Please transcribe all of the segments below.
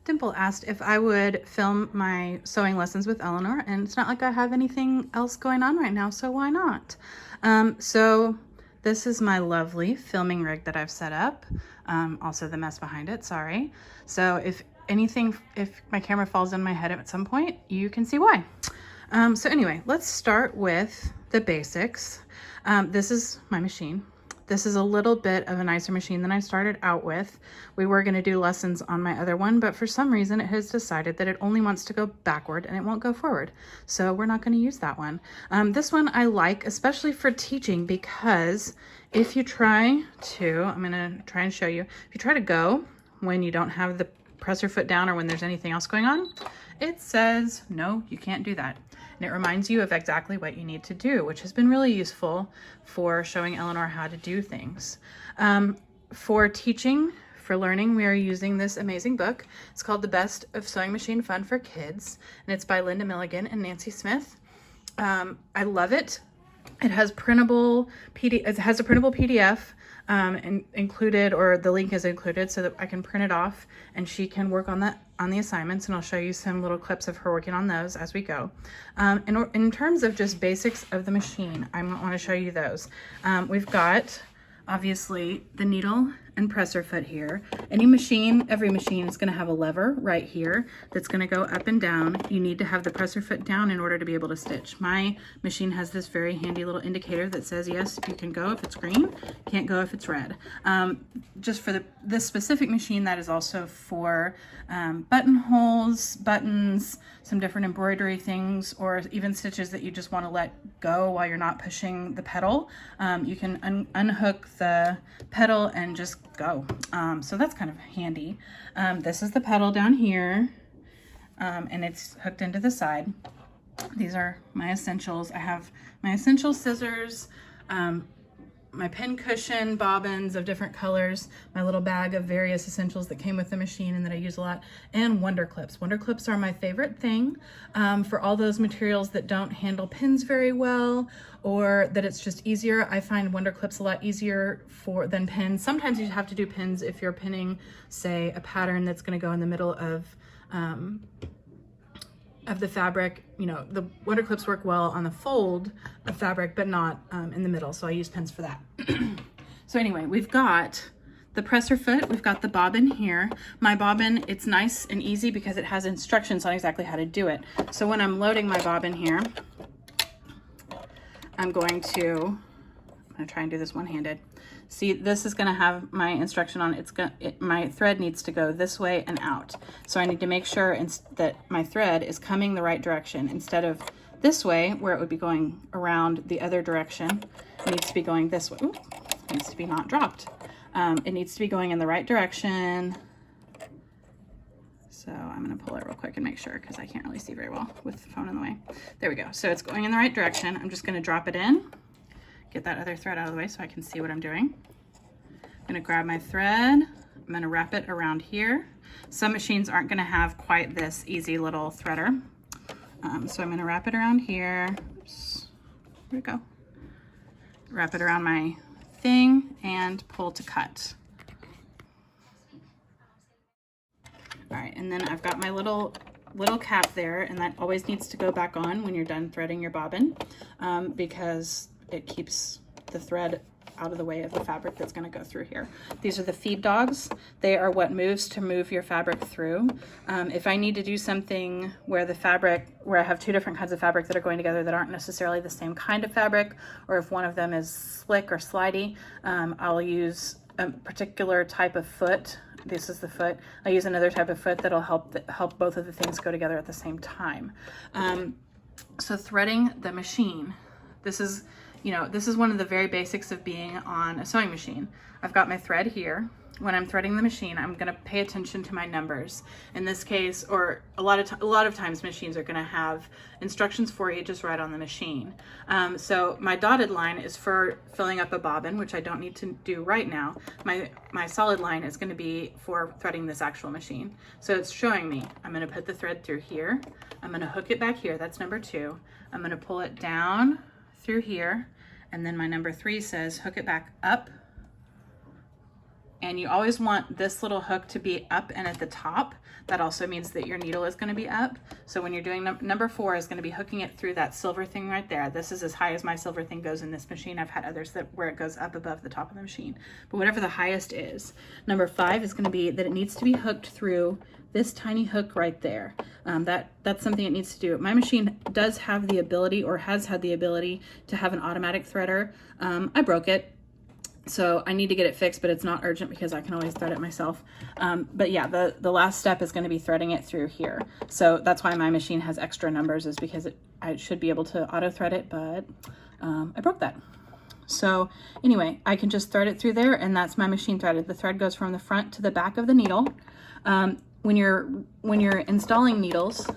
Dimple asked if I would film my sewing lessons with Eleanor, and it's not like I have anything else going on right now, so why not? So this is my lovely filming rig that I've set up. Also the mess behind it, sorry. So if my camera falls in my head at some point, you can see why. So anyway, let's start with the basics. This is my machine. This is a little bit of a nicer machine than I started out with. We were going to do lessons on my other one, but for some reason it has decided that it only wants to go backward and it won't go forward. So we're not going to use that one. This one I like, especially for teaching, because if you try to, I'm going to try and show you, if you try to go when you don't have the presser foot down or when there's anything else going on, it says, no, you can't do that. And it reminds you of exactly what you need to do, which has been really useful for showing Eleanor how to do things. For teaching, for learning, we are using this amazing book. It's called The Best of Sewing Machine Fun for Kids, and it's by Lynda Milligan and Nancy Smith. I love it. It has printable it has a printable PDF included, or the link is included, so that I can print it off and she can work on the assignments, and I'll show you some little clips of her working on those as we go. In terms of just basics of the machine, I want to show you those. We've got obviously the needle and presser foot here. Every machine is going to have a lever right here that's going to go up and down. You need to have the presser foot down in order to be able to stitch. My machine has this very handy little indicator that says, yes, you can go if it's green, can't go if it's red. Just for this specific machine, that is also for buttonholes, buttons, some different embroidery things, or even stitches that you just want to let go while you're not pushing the pedal. You can unhook the pedal and just go. So that's kind of handy. This is the pedal down here, and it's hooked into the side. These are my essentials. I have my essential scissors, my pin cushion, bobbins of different colors, my little bag of various essentials that came with the machine and that I use a lot, and wonder clips. Wonder clips are my favorite thing for all those materials that don't handle pins very well, or that it's just easier. I find wonder clips a lot easier than pins. Sometimes you have to do pins if you're pinning, say, a pattern that's going to go in the middle of the fabric. You know, the wonder clips work well on the fold of fabric, but not in the middle, so I use pins for that. So anyway, we've got the presser foot, we've got the bobbin here. My bobbin, it's nice and easy because it has instructions on exactly how to do it. So when I'm loading my bobbin here, I'm going to try and do this one-handed. See, this is going to have my instruction on my thread needs to go this way and out. So I need to make sure that my thread is coming the right direction instead of this way, where it would be going around the other direction. It needs to be going this way. Ooh, it needs to be not dropped. It needs to be going in the right direction. So I'm going to pull it real quick and make sure, because I can't really see very well with the phone in the way. There we go. So it's going in the right direction. I'm just going to drop it in. Get that other thread out of the way so I can see what I'm doing. I'm going to grab my thread. I'm going to wrap it around here. Some machines aren't going to have quite this easy little threader. So I'm going to wrap it around here. Oops. There we go. Wrap it around my thing and pull to cut. All right, and then I've got my little cap there, and that always needs to go back on when you're done threading your bobbin, because it keeps the thread out of the way of the fabric that's going to go through here. These are the feed dogs. They are what moves to move your fabric through. If I need to do something where I have two different kinds of fabric that are going together that aren't necessarily the same kind of fabric, or if one of them is slick or slidey, I'll use a particular type of foot. This is the foot. I use another type of foot that'll help both of the things go together at the same time. So threading the machine. This is one of the very basics of being on a sewing machine. I've got my thread here. When I'm threading the machine, I'm going to pay attention to my numbers. In this case, or a lot of times machines are going to have instructions for you just right on the machine. So my dotted line is for filling up a bobbin, which I don't need to do right now. My solid line is going to be for threading this actual machine. So it's showing me, I'm going to put the thread through here. I'm going to hook it back here. That's number 2. I'm going to pull it down through here. And then my number 3 says hook it back up and you always want this little hook to be up and at the top. That also means that your needle is going to be up. So when you're doing number 4 is going to be hooking it through that silver thing right there. This is as high as my silver thing goes in this machine. I've had others where it goes up above the top of the machine, but whatever the highest is. Number 5 is going to be that it needs to be hooked through this tiny hook right there. That's something it needs to do. My machine does have the ability, or has had the ability, to have an automatic threader. I broke it, so I need to get it fixed, but it's not urgent because I can always thread it myself. But yeah, the last step is going to be threading it through here. So that's why my machine has extra numbers, is because I should be able to auto thread it, but I broke that. So anyway, I can just thread it through there, and that's my machine threaded. The thread goes from the front to the back of the needle. When you're installing needles,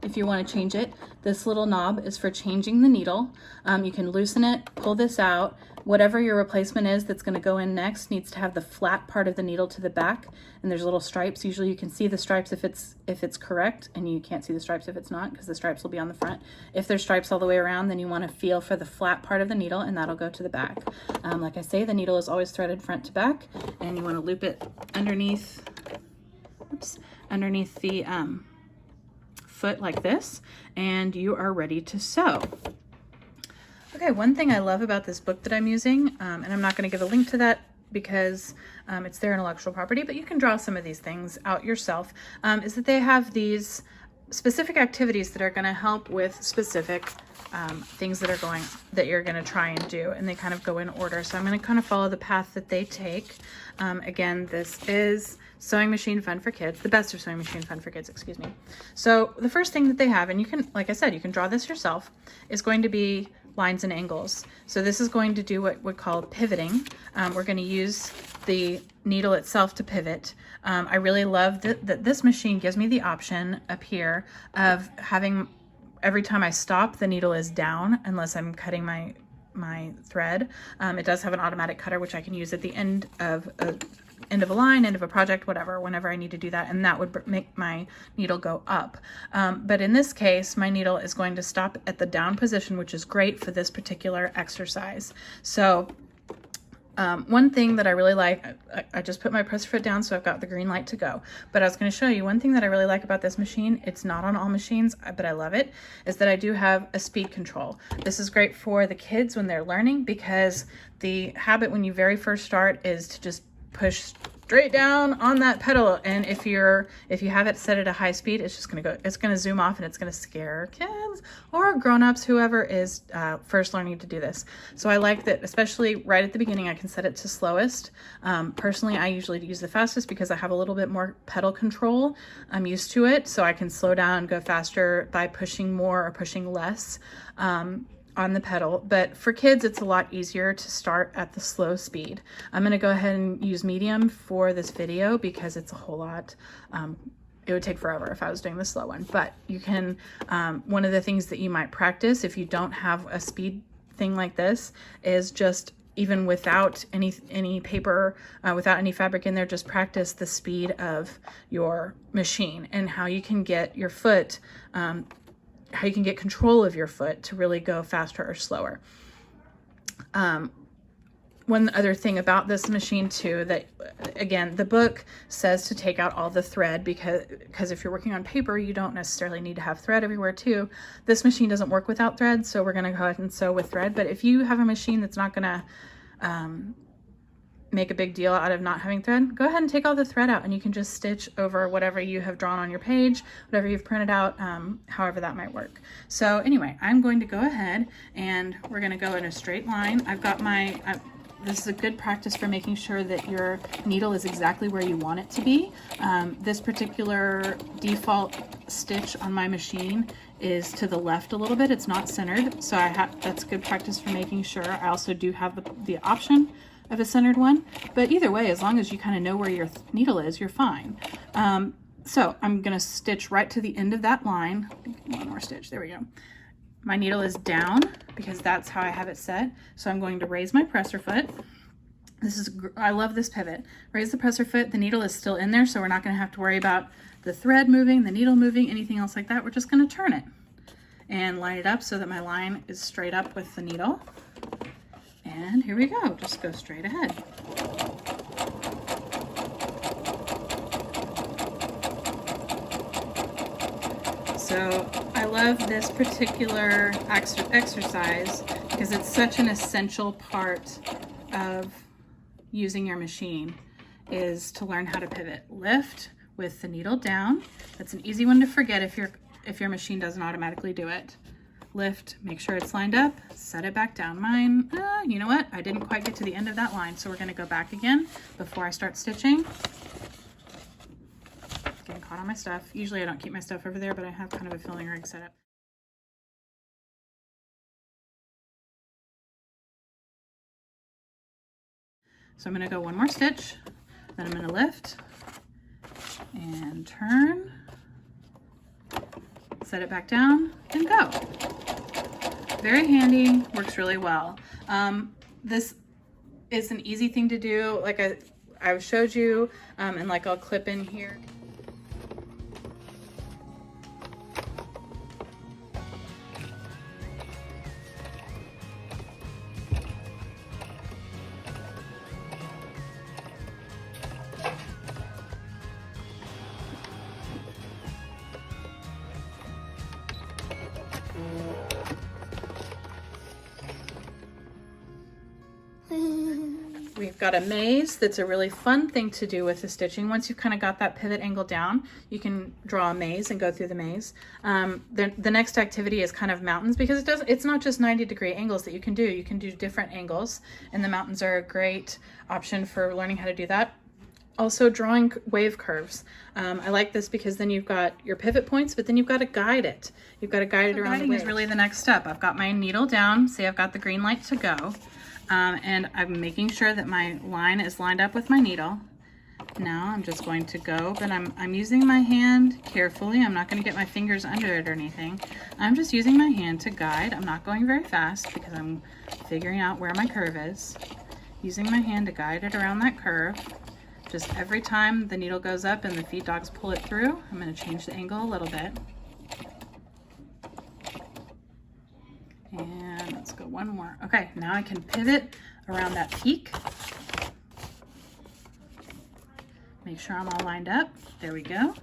if you want to change it, this little knob is for changing the needle. You can loosen it, pull this out. Whatever your replacement is that's going to go in next needs to have the flat part of the needle to the back, and there's little stripes. Usually you can see the stripes if it's correct, and you can't see the stripes if it's not, because the stripes will be on the front. If there's stripes all the way around, then you want to feel for the flat part of the needle, and that'll go to the back. Like I say, the needle is always threaded front to back, and you want to loop it underneath the foot like this, and you are ready to sew. Okay, one thing I love about this book that I'm using, and I'm not going to give a link to that because it's their intellectual property, but you can draw some of these things out yourself, is that they have these specific activities that are going to help with specific things that you're going to try and do, and they kind of go in order. So I'm going to kind of follow the path that they take. Again, this is Sewing Machine Fun for Kids, the best of Sewing Machine Fun for Kids, excuse me. So the first thing that they have, and you can, like I said, you can draw this yourself, is going to be lines and angles. So this is going to do what we call pivoting. We're going to use the needle itself to pivot. I really love that this machine gives me the option up here of having, every time I stop, the needle is down unless I'm cutting my thread. It does have an automatic cutter, which I can use at the end of a line, end of a project, whatever, whenever I need to do that, and that would make my needle go up. But in this case, my needle is going to stop at the down position, which is great for this particular exercise. So one thing that I really like, I just put my presser foot down, so I've got the green light to go. But I was going to show you one thing that I really like about this machine. It's not on all machines, but I love it, is that I do have a speed control. This is great for the kids when they're learning, because the habit when you very first start is to just push straight down on that pedal, and if you have it set at a high speed, it's just going to zoom off, and it's going to scare kids or grown-ups, whoever is first learning to do this. So I like that, especially right at the beginning, I can set it to slowest. Personally, I usually use the fastest because I have a little bit more pedal control. I'm used to it, so I can slow down and go faster by pushing more or pushing less on the pedal. But for kids, it's a lot easier to start at the slow speed. I'm going to go ahead and use medium for this video because it's a whole lot. It would take forever if I was doing the slow one, but you can, one of the things that you might practice if you don't have a speed thing like this is just, even without any paper, without any fabric in there, just practice the speed of your machine and how you can get your foot, how you can get control of your foot to really go faster or slower. One other thing about this machine too, that again, the book says to take out all the thread because if you're working on paper, you don't necessarily need to have thread everywhere too. This machine doesn't work without thread, so we're gonna go ahead and sew with thread. But if you have a machine that's not gonna make a big deal out of not having thread, go ahead and take all the thread out, and you can just stitch over whatever you have drawn on your page, whatever you've printed out, however that might work. So anyway, I'm going to go ahead and we're going to go in a straight line. I've got my, this is a good practice for making sure that your needle is exactly where you want it to be. This particular default stitch on my machine is to the left a little bit. It's not centered, so that's good practice for making sure. I also do have the option of a centered one, but either way, as long as you kind of know where your needle is, you're fine. So I'm gonna stitch right to the end of that line. One more stitch, there we go. My needle is down because that's how I have it set. So I'm going to raise my presser foot. I love this pivot. Raise the presser foot, the needle is still in there, so we're not gonna have to worry about the thread moving, the needle moving, anything else like that. We're just gonna turn it and line it up so that my line is straight up with the needle. And here we go, just go straight ahead. love this particular exercise because it's such an essential part of using your machine, is to learn how to pivot. Lift with the needle down. That's an easy one to forget if your machine doesn't automatically do it. Lift, make sure it's lined up, set it back down. Mine, you know what? I didn't quite get to the end of that line, so we're gonna go back again before I start stitching. Getting caught on my stuff. Usually I don't keep my stuff over there, but I have kind of a filming rig set up. So I'm gonna go one more stitch, then I'm gonna lift and turn, set it back down and go. Very handy, works really well. This is an easy thing to do, like I've showed you, and like I'll clip in here. We've got a maze that's a really fun thing to do with the stitching. Once you've kind of got that pivot angle down, you can draw a maze and go through the maze. The next activity is kind of mountains, because it's not just 90-degree angles that you can do. You can do different angles, and the mountains are a great option for learning how to do that. Also, drawing wave curves. I like this because then you've got your pivot points, but then you've got to guide it. You've got to guide it around the wave. Is really the next step. I've got my needle down. Say I've got the green light to go. And I'm making sure that my line is lined up with my needle. Now I'm just going to go, but I'm using my hand carefully. I'm not going to get my fingers under it or anything. I'm just using my hand to guide. I'm not going very fast because I'm figuring out where my curve is. Using my hand to guide it around that curve. Just every time the needle goes up and the feed dogs pull it through, I'm going to change the angle a little bit. And let's go one more. Okay, now I can pivot around that peak. Make sure I'm all lined up. There we go.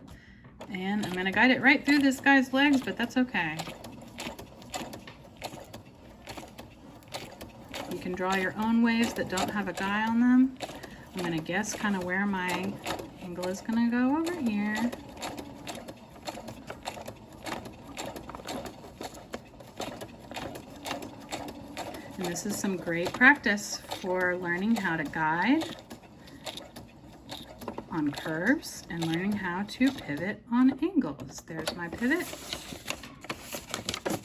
And I'm gonna guide it right through this guy's legs, but that's okay. You can draw your own waves that don't have a guy on them. I'm gonna guess kind of where my angle is gonna go over here. And this is some great practice for learning how to guide on curves and learning how to pivot on angles. There's my pivot.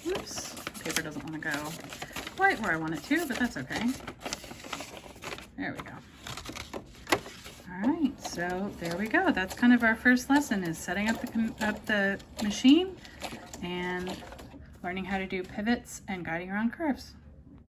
Whoops, paper doesn't want to go quite where I want it to, but that's okay. There we go. All right, so there we go. That's kind of our first lesson, is setting up the machine and learning how to do pivots and guiding around curves.